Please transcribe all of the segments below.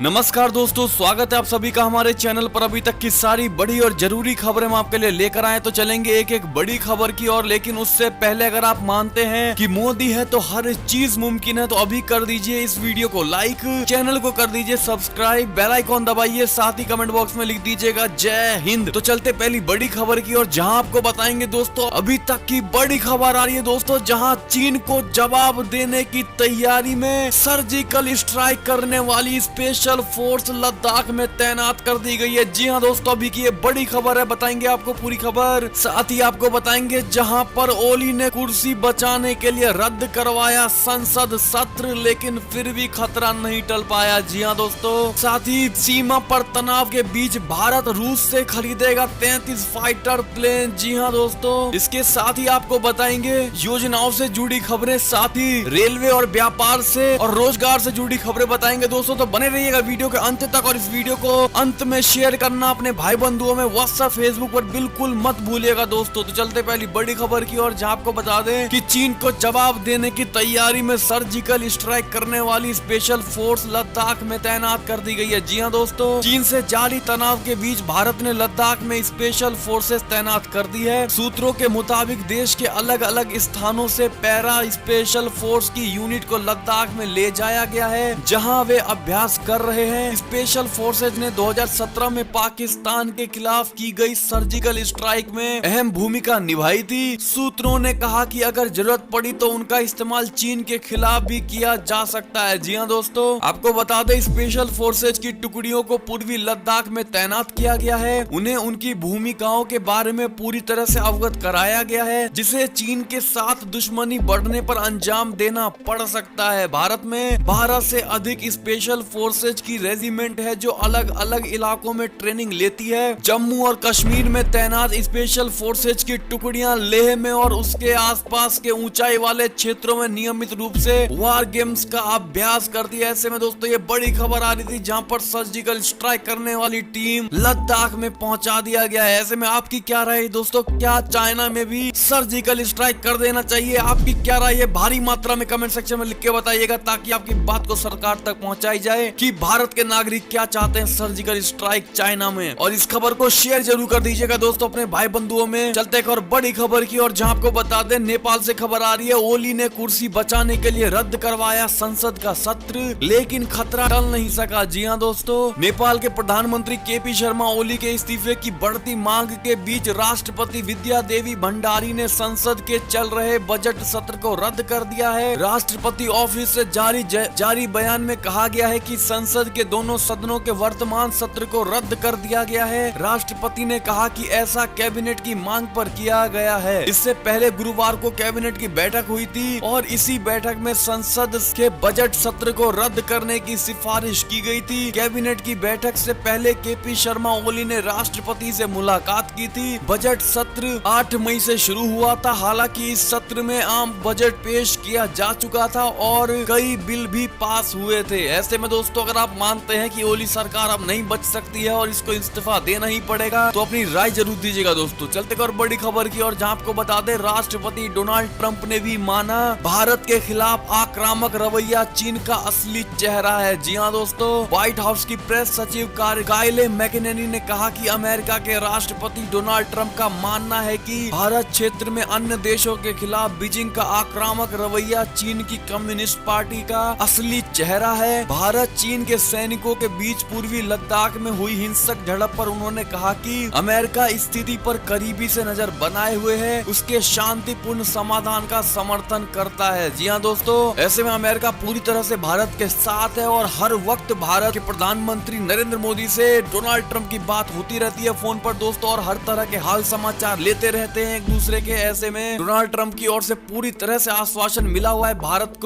नमस्कार दोस्तों, स्वागत है आप सभी का हमारे चैनल पर। अभी तक की सारी बड़ी और जरूरी खबरें हम आपके लिए लेकर आए, तो चलेंगे एक एक बड़ी खबर की ओर। लेकिन उससे पहले अगर आप मानते हैं कि मोदी है तो हर चीज मुमकिन है, तो अभी कर दीजिए इस वीडियो को लाइक, चैनल को कर दीजिए सब्सक्राइब, बेल आइकॉन दबाइए, साथ ही कमेंट बॉक्स में लिख दीजिएगा जय हिंद। तो चलते पहली बड़ी खबर की ओर, जहां आपको बताएंगे दोस्तों अभी तक की बड़ी खबर आ रही है दोस्तों, जहां चीन को जवाब देने की तैयारी में सर्जिकल स्ट्राइक करने वाली स्पेशल फोर्स लद्दाख में तैनात कर दी गई है। जी हां दोस्तों, अभी की ये बड़ी खबर है, बताएंगे आपको पूरी खबर। साथ ही आपको बताएंगे जहां पर ओली ने कुर्सी बचाने के लिए रद्द करवाया संसद सत्र, लेकिन फिर भी खतरा नहीं टल पाया। जी हां दोस्तों, साथ ही सीमा पर तनाव के बीच भारत रूस से खरीदेगा 33 फाइटर प्लेन। जी हां दोस्तों, इसके साथ ही आपको बताएंगे योजनाओं से जुड़ी खबरें, साथ ही रेलवे और व्यापार से और रोजगार से जुड़ी खबरें बताएंगे दोस्तों। तो बने रहिएगा वीडियो के अंत तक, और इस वीडियो को अंत में शेयर करना अपने भाई बंधुओं में व्हाट्सएप फेसबुक पर बिल्कुल मत भूलिएगा दोस्तों। तो चलते पहली बड़ी खबर की ओर, जहां आपको बता दें कि चीन को जवाब देने की तैयारी में सर्जिकल स्ट्राइक करने वाली स्पेशल फोर्स लद्दाख में तैनात कर दी गई है। जी हां दोस्तों, चीन से जारी तनाव के बीच भारत ने लद्दाख में स्पेशल फोर्सेस तैनात कर दी है। सूत्रों के मुताबिक देश के अलग अलग स्थानों से पैरा स्पेशल फोर्स की यूनिट को लद्दाख में ले जाया गया है, जहां वे अभ्यास कर रहे हैं। स्पेशल फोर्सेज ने 2017 में पाकिस्तान के खिलाफ की गई सर्जिकल स्ट्राइक में अहम भूमिका निभाई थी। सूत्रों ने कहा कि अगर जरूरत पड़ी तो उनका इस्तेमाल चीन के खिलाफ भी किया जा सकता है। जी हां दोस्तों, आपको बता दें स्पेशल फोर्सेज की टुकड़ियों को पूर्वी लद्दाख में तैनात किया गया है। उन्हें उनकी भूमिकाओं के बारे में पूरी तरह से अवगत कराया गया है, जिसे चीन के साथ दुश्मनी बढ़ने पर अंजाम देना पड़ सकता है। भारत में 12 से अधिक स्पेशल फोर्सेज की रेजिमेंट है जो अलग अलग इलाकों में ट्रेनिंग लेती है। जम्मू और कश्मीर में तैनात स्पेशल फोर्सेज की टुकड़ियां लेह में और उसके आसपास के ऊंचाई वाले क्षेत्रों में नियमित रूप से वार गेम्स का अभ्यास करती है। ऐसे में दोस्तों ये बड़ी खबर आ रही थी, जहां पर सर्जिकल स्ट्राइक करने वाली टीम लद्दाख में पहुंचा दिया गया है। ऐसे में आपकी क्या राय है दोस्तों, क्या चाइना में भी सर्जिकल स्ट्राइक कर देना चाहिए? आपकी क्या राय है? भारी मात्रा में कमेंट सेक्शन में लिख के बताइएगा, ताकि आपकी बात को सरकार तक पहुंचाई जाए कि भारत के नागरिक क्या चाहते हैं सर्जिकल स्ट्राइक चाइना में। और इस खबर को शेयर जरूर कर दीजिएगा दोस्तों अपने भाई बंधुओं में। चलते एक और बड़ी खबर की और, जहां आपको बता दें नेपाल से खबर आ रही है, ओली ने कुर्सी बचाने के लिए रद्द करवाया संसद का सत्र, लेकिन खतरा टल नहीं सका। जी हां दोस्तों, नेपाल के प्रधानमंत्री केपी शर्मा ओली के इस्तीफे की बढ़ती मांग के बीच राष्ट्रपति विद्या देवी भंडारी ने संसद के चल रहे बजट सत्र को रद्द कर दिया है। राष्ट्रपति ऑफिस से जारी बयान में कहा गया है कि संसद के दोनों सदनों के वर्तमान सत्र को रद्द कर दिया गया है। राष्ट्रपति ने कहा कि ऐसा कैबिनेट की मांग पर किया गया है। इससे पहले गुरुवार को कैबिनेट की बैठक हुई थी और इसी बैठक में संसद के बजट सत्र को रद्द करने की सिफारिश की गई थी। कैबिनेट की बैठक से पहले केपी शर्मा ओली ने राष्ट्रपति से मुलाकात की थी। बजट सत्र 8 मई से शुरू हुआ था। हालांकि इस सत्र में आम बजट पेश किया जा चुका था और कई बिल भी पास हुए थे। ऐसे में दोस्तों, अगर आप मानते हैं कि ओली सरकार अब नहीं बच सकती है और इसको इस्तीफा देना ही पड़ेगा, तो अपनी राय जरूर दीजिएगा दोस्तों। चलते और बड़ी खबर की और, जहां आपको बता दें राष्ट्रपति डोनाल्ड ट्रंप ने भी माना भारत के खिलाफ आक्रामक रवैया चीन का असली चेहरा है। जी हां दोस्तों, व्हाइट हाउस की प्रेस सचिव काइले मैकेनेनी ने कहा कि अमेरिका के राष्ट्रपति डोनाल्ड ट्रंप का मानना है कि भारत क्षेत्र में अन्य देशों के खिलाफ बीजिंग का आक्रामक रवैया चीन की कम्युनिस्ट पार्टी का असली चेहरा है। भारत चीन के सैनिकों के बीच पूर्वी लद्दाख में हुई हिंसक झड़प पर उन्होंने कहा कि अमेरिका स्थिति पर करीबी से नजर बनाए हुए है, उसके शांतिपूर्ण समाधान का समर्थन करता है। जी हां दोस्तों, ऐसे में अमेरिका पूरी तरह से भारत के साथ है और हर वक्त भारत के प्रधानमंत्री नरेंद्र मोदी से डोनाल्ड ट्रंप की बात होती रहती है फोन पर दोस्तों, और हर तरह के हाल समाचार लेते रहते हैं एक दूसरे के। ऐसे में डोनाल्ड ट्रंप की ओर से पूरी तरह से आश्वासन मिला हुआ है भारत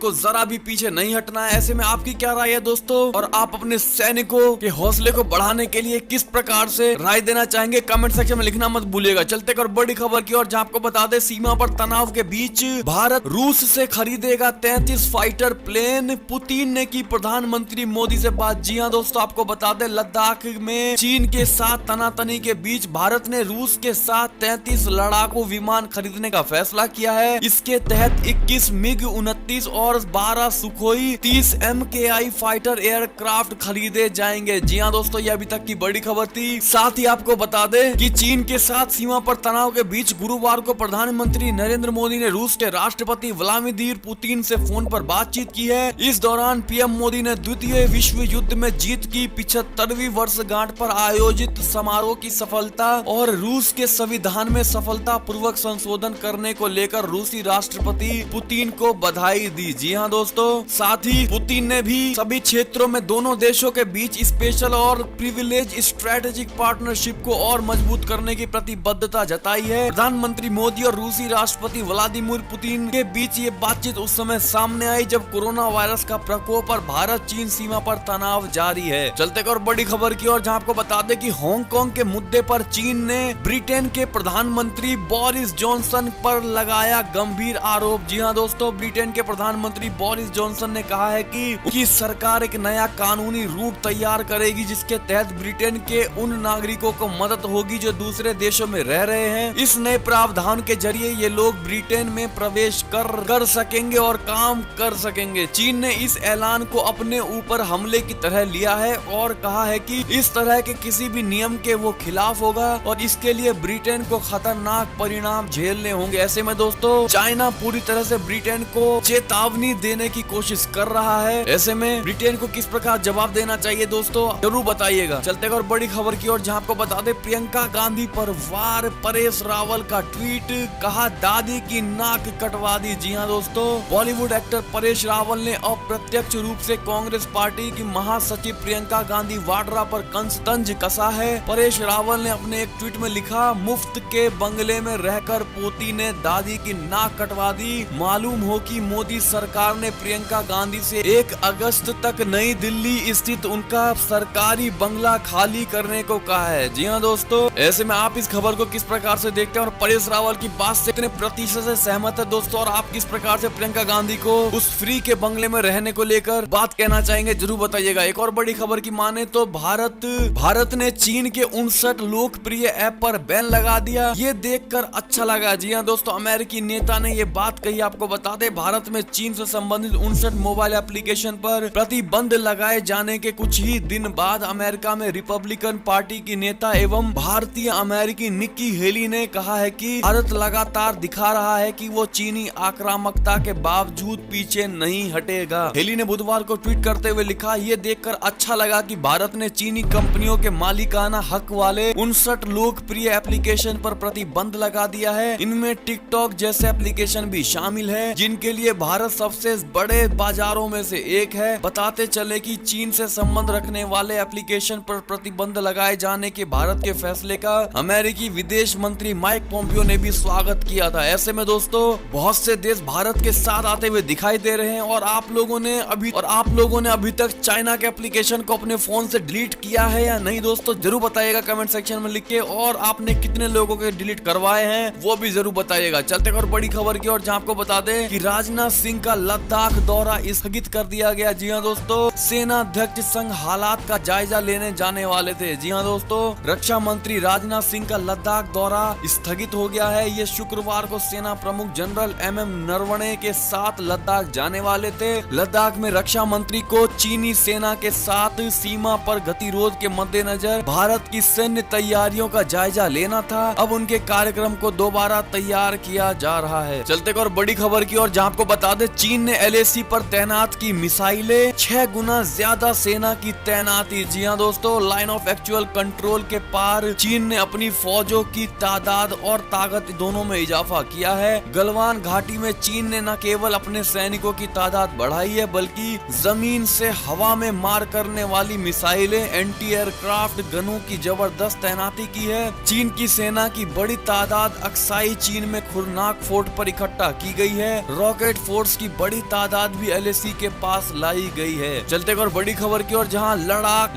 को जरा भी पीछे नहीं हटना है। ऐसे में आपकी क्या राय है दोस्तों, और आप अपने सैनिकों के हौसले को बढ़ाने के लिए किस प्रकार से राय देना चाहेंगे, कमेंट सेक्शन में लिखना मत भूलिएगा। चलते कर बड़ी खबर की और, जहां आपको बता दें सीमा पर तनाव के बीच भारत रूस से खरीदेगा 33 फाइटर प्लेन, पुतिन ने की प्रधानमंत्री मोदी से बात। जी हां दोस्तों, आपको बता दें लद्दाख में चीन के साथ तनातनी के बीच भारत ने रूस के साथ 33 लड़ाकू विमान खरीदने का फैसला किया है। इसके तहत 21 मिग 29 और 12 सुखोई 30 MKI फाइटर एयरक्राफ्ट खरीदे जाएंगे। जी हाँ दोस्तों, ये अभी तक की बड़ी खबर थी। साथ ही आपको बता दें कि चीन के साथ सीमा पर तनाव के बीच गुरुवार को प्रधानमंत्री नरेंद्र मोदी ने रूस के राष्ट्रपति व्लादिमीर पुतिन से फोन पर बातचीत की है। इस दौरान पीएम मोदी ने द्वितीय विश्व युद्ध में जीत की 75वीं वर्षगांठ पर आयोजित समारोह की सफलता और रूस के संविधान में सफलता पूर्वक संशोधन करने को लेकर रूसी राष्ट्रपति पुतिन को बधाई दी। जी हाँ दोस्तों, साथ ही पुतिन ने भी सभी क्षेत्रों में दोनों देशों के बीच स्पेशल और प्रिविलेज स्ट्रेटेजिक पार्टनरशिप को और मजबूत करने की प्रतिबद्धता जताई है। प्रधानमंत्री मोदी और रूसी राष्ट्रपति व्लादिमीर पुतिन के बीच ये बातचीत उस समय सामने आई जब कोरोना वायरस का प्रकोप और भारत चीन सीमा पर तनाव जारी है। चलते और बड़ी खबर की ओर, जहां आपको बता दें कि हांगकांग के मुद्दे पर चीन ने ब्रिटेन के प्रधानमंत्री बोरिस जॉनसन पर लगाया गंभीर आरोप। जी हाँ दोस्तों, ब्रिटेन के प्रधानमंत्री बोरिस जॉनसन ने कहा है कि उनकी सरकार एक नया कानूनी रूट तैयार करेगी जिसके तहत ब्रिटेन के उन नागरिकों को मदद होगी जो दूसरे देशों में रह रहे हैं। इस नए प्रावधान के जरिए ये लोग ब्रिटेन में प्रवेश कर सकेंगे और काम कर सकेंगे। चीन ने इस ऐलान को अपने ऊपर हमले की तरह लिया है और कहा है कि इस तरह के किसी भी नियम के वो खिलाफ होगा और इसके लिए ब्रिटेन को खतरनाक परिणाम झेलने होंगे। ऐसे में दोस्तों, चाइना पूरी तरह से ब्रिटेन को चेतावनी देने की कोशिश कर रहा है। ऐसे में ब्रिटेन को किस प्रकार जवाब देना चाहिए दोस्तों, जरूर बताइएगा। चलते और बड़ी खबर की ओर, जहां आपको बता दें प्रियंका गांधी पर वार, परेश रावल का ट्वीट, कहा दादी की नाक कटवा दी। जी हाँ दोस्तों, बॉलीवुड एक्टर परेश रावल ने अप्रत्यक्ष रूप से कांग्रेस पार्टी की महासचिव प्रियंका गांधी वाड्रा पर तंज कसा है। परेश रावल ने अपने एक ट्वीट में लिखा, मुफ्त के बंगले में रहकर पोती ने दादी की नाक कटवा दी। मालूम हो कि मोदी सरकार ने प्रियंका गांधी से 1 अगस्त तक नई दिल्ली स्थित उनका सरकारी बंगला खाली करने को कहा है। जी हाँ दोस्तों, ऐसे में आप इस खबर को किस प्रकार से देखते हैं और परेश रावल की बात से कितने प्रतिशत से सहमत है दोस्तों, और आप किस प्रकार से प्रियंका गांधी को उस फ्री के बंगले में रहने को लेकर बात कहना चाहेंगे, जरूर बताइएगा। एक और बड़ी खबर की माने तो भारत ने चीन के 59 लोकप्रिय ऐप पर बैन लगा दिया। ये देखकर अच्छा लगा। जी हाँ दोस्तों, अमेरिकी नेता ने ये बात कही। आपको बता दें, भारत में चीन से संबंधित 59 मोबाइल एप्लीकेशन पर प्रतिबंध लगाए जाने के कुछ ही दिन बाद अमेरिका में रिपब्लिकन पार्टी की नेता एवं भारतीय अमेरिकी निक्की हेली ने कहा है कि भारत लगातार दिखा रहा है कि वो चीनी आक्रामकता के बावजूद पीछे नहीं हटेगा। हेली ने बुधवार को ट्वीट करते हुए लिखा, ये देखकर अच्छा लगा कि भारत ने चीनी कंपनियों के मालिकाना हक वाले 59 लोकप्रिय एप्लीकेशन पर प्रतिबंध लगा दिया है। इनमें टिकटॉक जैसे एप्लीकेशन भी शामिल है, जिनके लिए भारत सबसे बड़े बाजारों में से एक है। बताते चले कि चीन से संबंध रखने वाले एप्लीकेशन पर प्रतिबंध लगाए जाने के भारत के फैसले का अमेरिकी विदेश मंत्री माइक पोम्पियो ने भी स्वागत किया था। ऐसे में दोस्तों, बहुत से देश भारत के साथ आते हुए दिखाई दे रहे हैं और आप लोगों ने अभी तक चाइना के एप्लीकेशन को अपने फोन से डिलीट किया है या नहीं दोस्तों, जरूर बताइएगा कमेंट सेक्शन में लिख के, और आपने कितने लोगों के डिलीट करवाए हैं वो भी जरूर बताइएगा। चलते और बड़ी खबर की ओर, जहां आपको बता दें कि राजनाथ सिंह का लद्दाख दौरा स्थगित कर दिया गया। जी हाँ दोस्तों, सेना अध्यक्ष संग हालात का जायजा लेने जाने वाले थे। जी हाँ दोस्तों, रक्षा मंत्री राजनाथ सिंह का लद्दाख दौरा स्थगित हो गया है। ये शुक्रवार को सेना प्रमुख जनरल MM नरवणे के साथ लद्दाख जाने वाले थे। लद्दाख में रक्षा मंत्री को चीनी सेना के साथ सीमा पर गतिरोध के मद्देनजर भारत की सैन्य तैयारियों का जायजा लेना था। अब उनके कार्यक्रम को दोबारा तैयार किया जा रहा है। चलते और बड़ी खबर की ओर, जहां आपको बता दें चीन ने LAC पर तैनात की मिसाइलें, 6 गुना ज्यादा सेना की तैनाती। जी हाँ दोस्तों, लाइन ऑफ एक्चुअल कंट्रोल के पार चीन ने अपनी फौजों की तादाद और ताकत दोनों में इजाफा किया है। गलवान घाटी में चीन ने न केवल अपने सैनिकों की तादाद बढ़ाई है, बल्कि जमीन से हवा में मार करने वाली मिसाइलें, एंटी एयरक्राफ्ट गनों की जबरदस्त तैनाती की है। चीन की सेना की बड़ी तादाद अक्साई चीन में खुरनाक फोर्ट पर इकट्ठा की गई है। रॉकेट फोर्स की बड़ी तादाद भी LAC के पास लाई गई है। चलते और बड़ी खबर की ओर, जहां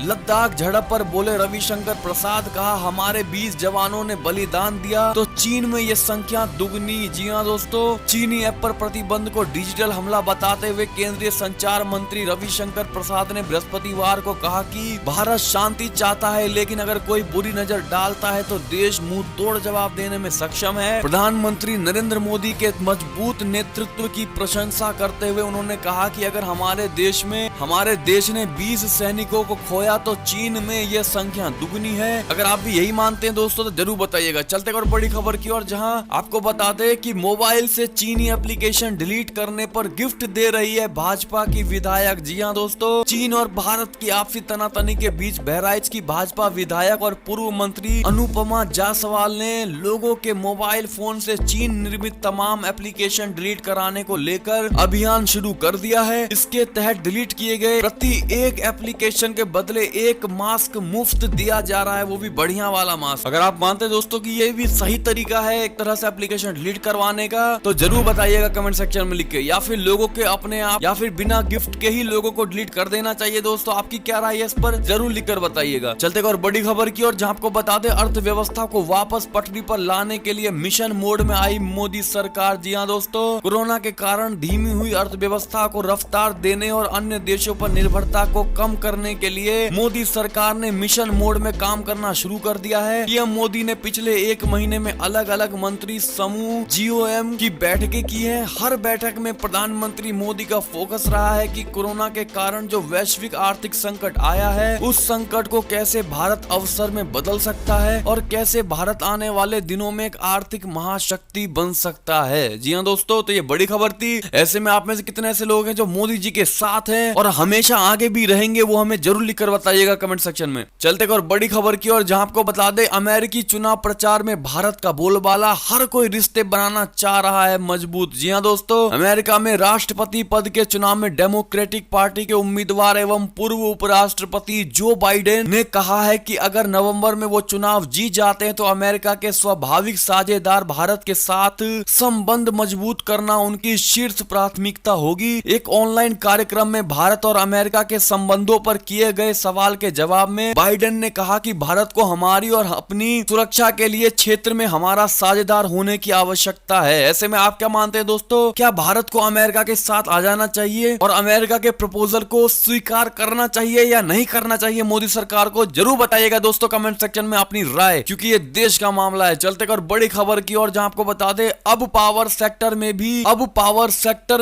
लद्दाख झड़प पर बोले रविशंकर प्रसाद, कहा हमारे 20 जवानों ने बलिदान दिया तो चीन में ये संख्या दुगनी। जी हाँ दोस्तों, चीनी ऐप पर प्रतिबंध को डिजिटल हमला बताते हुए केंद्रीय संचार मंत्री रविशंकर प्रसाद ने बृहस्पतिवार को कहा कि भारत शांति चाहता है, लेकिन अगर कोई बुरी नजर डालता है तो देश मुंह तोड़ जवाब देने में सक्षम है। प्रधानमंत्री नरेंद्र मोदी के मजबूत नेतृत्व की प्रशंसा करते हुए उन्होंने कहा कि अगर हमारे देश में में हमारे देश ने 20 सैनिकों को खोया तो चीन में यह संख्या दुगनी है। अगर आप भी यही मानते हैं दोस्तों तो जरूर बताइएगा। चलते और बड़ी खबर की ओर, जहां आपको बता दें कि मोबाइल से चीनी एप्लीकेशन डिलीट करने पर गिफ्ट दे रही है भाजपा की विधायक। जी हां दोस्तों, चीन और भारत की आपसी तनातनी के बीच बहराइच की भाजपा विधायक और पूर्व मंत्री अनुपमा जायसवाल ने लोगों के मोबाइल फोन से चीन निर्मित तमाम एप्लीकेशन डिलीट कराने को लेकर अभियान शुरू कर दिया है। इसके तहत डिलीट किए गए प्रति एक एप्लीकेशन के बदले एक मास्क मुफ्त दिया जा रहा है, वो भी बढ़िया वाला मास्क। अगर आप मानते हैं दोस्तों कि ये भी सही तरीका है एक तरह से एप्लीकेशन डिलीट करवाने का, तो जरूर बताइएगा कमेंट सेक्शन में लिख के, या फिर लोगों के अपने आप या फिर बिना गिफ्ट के ही लोगों को डिलीट कर देना चाहिए। दोस्तों आपकी क्या राय है इस पर, जरूर लिखकर बताइएगा। चलते और बड़ी खबर की ओर, जहां आपको बता दें अर्थव्यवस्था को वापस पटरी पर लाने के लिए मिशन मोड में आई मोदी सरकार। जी हां दोस्तों, कोरोना के कारण धीमी हुई अर्थव्यवस्था को रफ्तार देने और अन्य देशों पर निर्भरता को कम करने के लिए मोदी सरकार ने मिशन मोड में काम करना शुरू कर दिया है। पीएम मोदी ने पिछले एक महीने में अलग अलग मंत्री समूह GOM की बैठकें की है। हर बैठक में प्रधानमंत्री मोदी का फोकस रहा है कि कोरोना के कारण जो वैश्विक आर्थिक संकट आया है, उस संकट को कैसे भारत अवसर में बदल सकता है और कैसे भारत आने वाले दिनों में एक आर्थिक महाशक्ति बन सकता है। जी हाँ दोस्तों, तो ये बड़ी खबर थी। ऐसे में आप में से कितने ऐसे लोग हैं जो मोदी जी के साथ हैं और हमेशा आगे भी रहेंगे, वो हमें जरूर लिखकर बताइएगा कमेंट सेक्शन में। चलते और बड़ी खबर की ओर, जहां आपको बता दें अमेरिकी चुनाव प्रचार में भारत का बोलबाला, हर कोई रिश्ते बनाना चाह रहा है मजबूत। जी हाँ दोस्तों, अमेरिका में राष्ट्रपति पद के चुनाव में डेमोक्रेटिक पार्टी के उम्मीदवार एवं पूर्व उपराष्ट्रपति जो बाइडेन ने कहा है कि अगर नवंबर में वो चुनाव जीत जाते हैं तो अमेरिका के स्वाभाविक साझेदार भारत के साथ संबंध मजबूत करना उनकी शीर्ष प्राथमिकता होगी। एक ऑनलाइन कार्यक्रम में भारत और अमेरिका के संबंधों पर किए गए सवाल के जवाब में बाइडेन ने कहा कि भारत को हमारी और अपनी सुरक्षा के लिए क्षेत्र में हमारा साझेदार होने की आवश्यकता है। ऐसे में आप क्या मानते हैं दोस्तों, क्या भारत को अमेरिका के साथ आ जाना चाहिए और अमेरिका के प्रपोजल को स्वीकार करना चाहिए या नहीं करना चाहिए मोदी सरकार को? जरूर बताइएगा दोस्तों कमेंट सेक्शन में अपनी राय, क्योंकि ये देश का मामला है। चलते और बड़ी खबर की ओर, जहां आपको बता दें अब पावर सेक्टर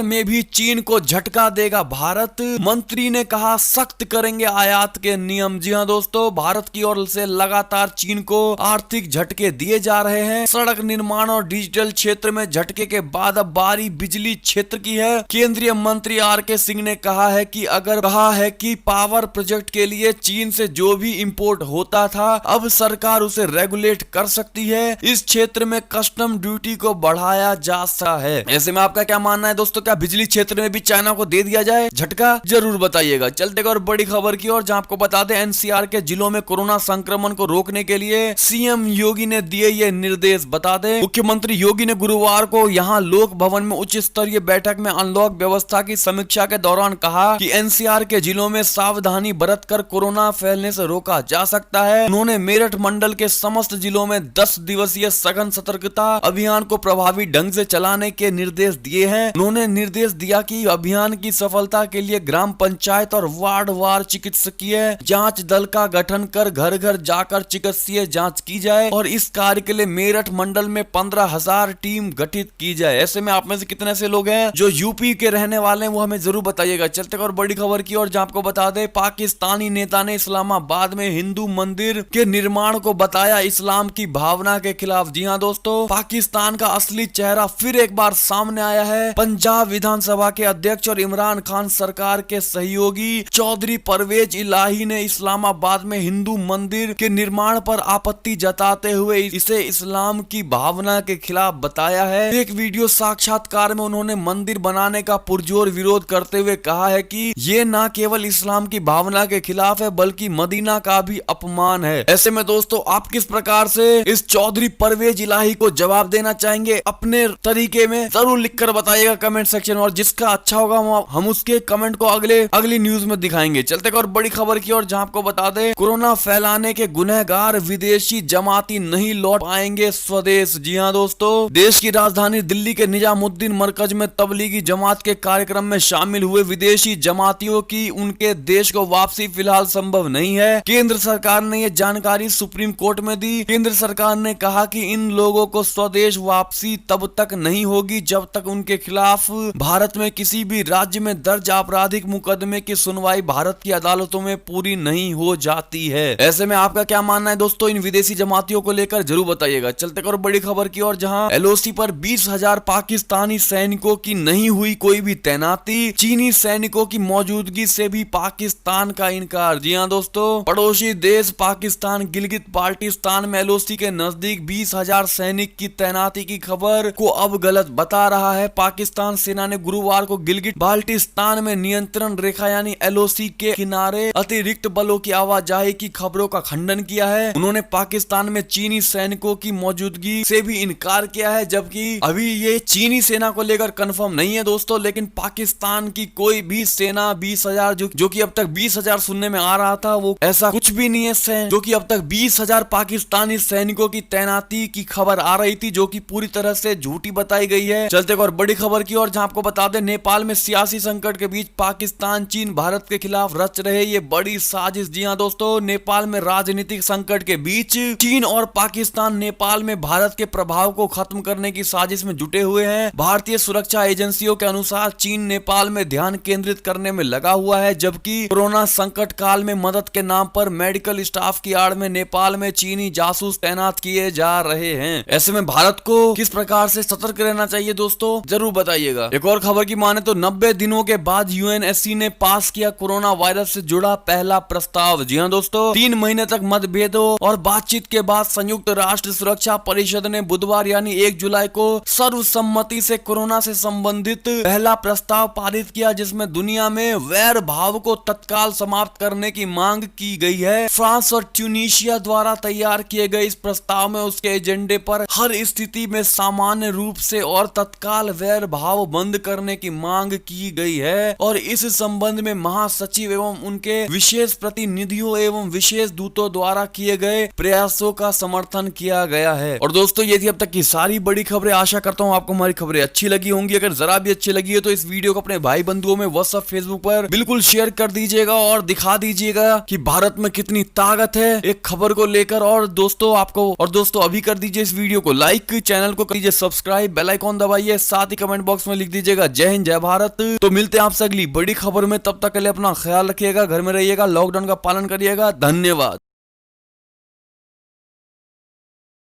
में भी चीन को झटका देगा भारत। मंत्री ने कहा सख्त करेंगे आयात के नियम। जी हां दोस्तों, भारत की ओर से लगातार चीन को आर्थिक झटके दिए जा रहे हैं। सड़क निर्माण और डिजिटल क्षेत्र में झटके के बाद अब बारी बिजली क्षेत्र की है। केंद्रीय मंत्री RK सिंह ने कहा है कि पावर प्रोजेक्ट के लिए चीन से जो भी इंपोर्ट होता था अब सरकार उसे रेगुलेट कर सकती है। इस क्षेत्र में कस्टम ड्यूटी को बढ़ाया जा सकता है। ऐसे में आपका क्या मानना है दोस्तों, क्या बिजली क्षेत्र में भी चाइना को दे दिया जाए झटका? जरूर बताइएगा। चलते और बड़ी खबर की ओर, जहां आपको बता दें NCR के जिलों में कोरोना संक्रमण को रोकने के लिए CM योगी ने दिए ये निर्देश। बता दें मुख्यमंत्री योगी ने गुरुवार को यहां लोक भवन में उच्च स्तरीय बैठक में अनलॉक व्यवस्था की समीक्षा के दौरान कहा कि NCR के जिलों में सावधानी बरतकर कोरोना फैलने से रोका जा सकता है। उन्होंने मेरठ मंडल के समस्त जिलों में 10 दिवसीय सघन सतर्कता अभियान को प्रभावी ढंग से चलाने के निर्देश दिए हैं। उन्होंने निर्देश दिया कि अभियान की सफलता के लिए ग्राम पंचायत और वार्ड वार चिकित्सकीय जांच दल का गठन कर घर घर जाकर चिकित्सीय जांच की जाए और इस कार्य के लिए मेरठ मंडल में 15,000 टीम गठित की जाए। ऐसे में आप में से कितने ऐसे लोग हैं जो यूपी के रहने वाले हैं, वो हमें जरूर बताइएगा। चलते और बड़ी खबर की ओर, जहां आपको बता दें पाकिस्तानी नेता ने इस्लामाबाद में हिंदू मंदिर के निर्माण को बताया इस्लाम की भावना के खिलाफ। जी हां दोस्तों, पाकिस्तान का असली चेहरा फिर एक बार सामने आया है। पंजाब विधानसभा के अध्यक्ष और इमरान खान सरकार के सहयोगी चौधरी परवेज इलाही ने इस्लामाबाद में हिंदू मंदिर के निर्माण पर आपत्ति जताते हुए इसे इस्लाम की भावना के खिलाफ बताया है। एक वीडियो साक्षात्कार में उन्होंने मंदिर बनाने का पुरजोर विरोध करते हुए कहा है कि ये न केवल इस्लाम की भावना के खिलाफ है बल्कि मदीना का भी अपमान है। ऐसे में दोस्तों आप किस प्रकार से इस चौधरी परवेज इलाही को जवाब देना चाहेंगे अपने तरीके में, जरूर लिखकर बताइएगा कमेंट सेक्शन, और जिसका अच्छा होगा हम उसके कमेंट को अगली न्यूज में दिखाएंगे। चलते और बड़ी खबर की ओर, जहां आपको बता दें कोरोना फैलाने के गुनहगार विदेशी जमाती नहीं लौट पाएंगे स्वदेश। जी हां दोस्तों, देश की राजधानी दिल्ली के निजामुद्दीन मरकज में तबलीगी जमात के कार्यक्रम में शामिल हुए विदेशी जमातियों की उनके देश को वापसी फिलहाल संभव नहीं है। केंद्र सरकार ने यह जानकारी सुप्रीम कोर्ट में दी। केंद्र सरकार ने कहा कि इन लोगों को स्वदेश वापसी तब तक नहीं होगी जब तक उनके खिलाफ भारत में किसी भी राज्य में दर्ज आपराधिक अधिक मुकदमे की सुनवाई भारत की अदालतों में पूरी नहीं हो जाती है। ऐसे में आपका क्या मानना है दोस्तों इन विदेशी जमातियों को लेकर, जरूर बताइएगा। चलते करो बड़ी खबर की ओर, जहां एलओसी पर 20,000 पाकिस्तानी सैनिकों की नहीं हुई कोई भी तैनाती, चीनी सैनिकों की मौजूदगी से भी पाकिस्तान का इनकार। जी हां दोस्तों, पड़ोसी देश पाकिस्तान गिलगित बाल्टिस्तान में एलओसी के नजदीक 20,000 सैनिक की तैनाती की खबर को अब गलत बता रहा है। पाकिस्तान सेना ने गुरुवार को गिलगित बाल्टिस्तान में नियंत्रण रेखा यानी एलओसी के किनारे अतिरिक्त बलों की आवाजाही की खबरों का खंडन किया है। उन्होंने पाकिस्तान में चीनी सैनिकों की मौजूदगी से भी इनकार किया है, जबकि अभी ये चीनी सेना को लेकर कंफर्म नहीं है दोस्तों। लेकिन पाकिस्तान की कोई भी सेना 20,000 जो कि अब तक 20,000 सुनने में आ रहा था, वो ऐसा कुछ भी नहीं है। जो कि अब तक 20,000 पाकिस्तानी सैनिकों की तैनाती की खबर आ रही थी, जो कि पूरी तरह से झूठी बताई गई है। चलते और बड़ी खबर की ओर, जहां आपको बता दें नेपाल में सियासी संकट के बीच पाकिस्तान चीन भारत के खिलाफ रच रहे ये बड़ी साजिश। जी हां दोस्तों, नेपाल में राजनीतिक संकट के बीच चीन और पाकिस्तान नेपाल में भारत के प्रभाव को खत्म करने की साजिश में जुटे हुए हैं। भारतीय सुरक्षा एजेंसियों के अनुसार चीन नेपाल में ध्यान केंद्रित करने में लगा हुआ है, जबकि कोरोना संकट काल में मदद के नाम पर मेडिकल स्टाफ की आड़ में नेपाल में चीनी जासूस तैनात किए जा रहे हैं। ऐसे में भारत को किस प्रकार से सतर्क रहना चाहिए दोस्तों, जरूर बताइएगा। एक और खबर की माने तो 90 दिनों के बाद यूएनएससी ने पास किया कोरोना वायरस से जुड़ा पहला प्रस्ताव। जी हां दोस्तों, 3 महीने तक मतभेदों और बातचीत के बाद संयुक्त राष्ट्र सुरक्षा परिषद ने बुधवार यानी 1 जुलाई को सर्वसम्मति से कोरोना से संबंधित पहला प्रस्ताव पारित किया, जिसमें दुनिया में वैर भाव को तत्काल समाप्त करने की मांग की गई है। फ्रांस और ट्यूनीशिया द्वारा तैयार किए गए इस प्रस्ताव में उसके एजेंडे पर हर स्थिति में सामान्य रूप से और तत्काल वैर भाव बंद करने की मांग की गई है, और इस संबंध में महासचिव एवं उनके विशेष प्रतिनिधियों एवं विशेष दूतों द्वारा किए गए प्रयासों का समर्थन किया गया है। और दोस्तों, ये थी अब तक की सारी बड़ी खबरें। आशा करता हूँ आपको हमारी खबरें अच्छी लगी होंगी। अगर जरा भी अच्छी लगी है तो इस वीडियो को अपने भाई बंधुओं में व्हाट्सएप फेसबुक पर बिल्कुल शेयर कर दीजिएगा और दिखा दीजिएगा कि भारत में कितनी ताकत है एक खबर को लेकर। और दोस्तों अभी कर दीजिए इस वीडियो को लाइक, चैनल को कर दीजिए सब्सक्राइब, बेल आइकॉन दबाइए, साथ ही कमेंट बॉक्स में लिख दीजिएगा जय हिंद जय भारत। तो मिलते हैं आपसे अगली बड़ी खबर में, तब तक के लिए अपना ख्याल रखिएगा, घर में रहिएगा, लॉकडाउन का पालन करिएगा। धन्यवाद।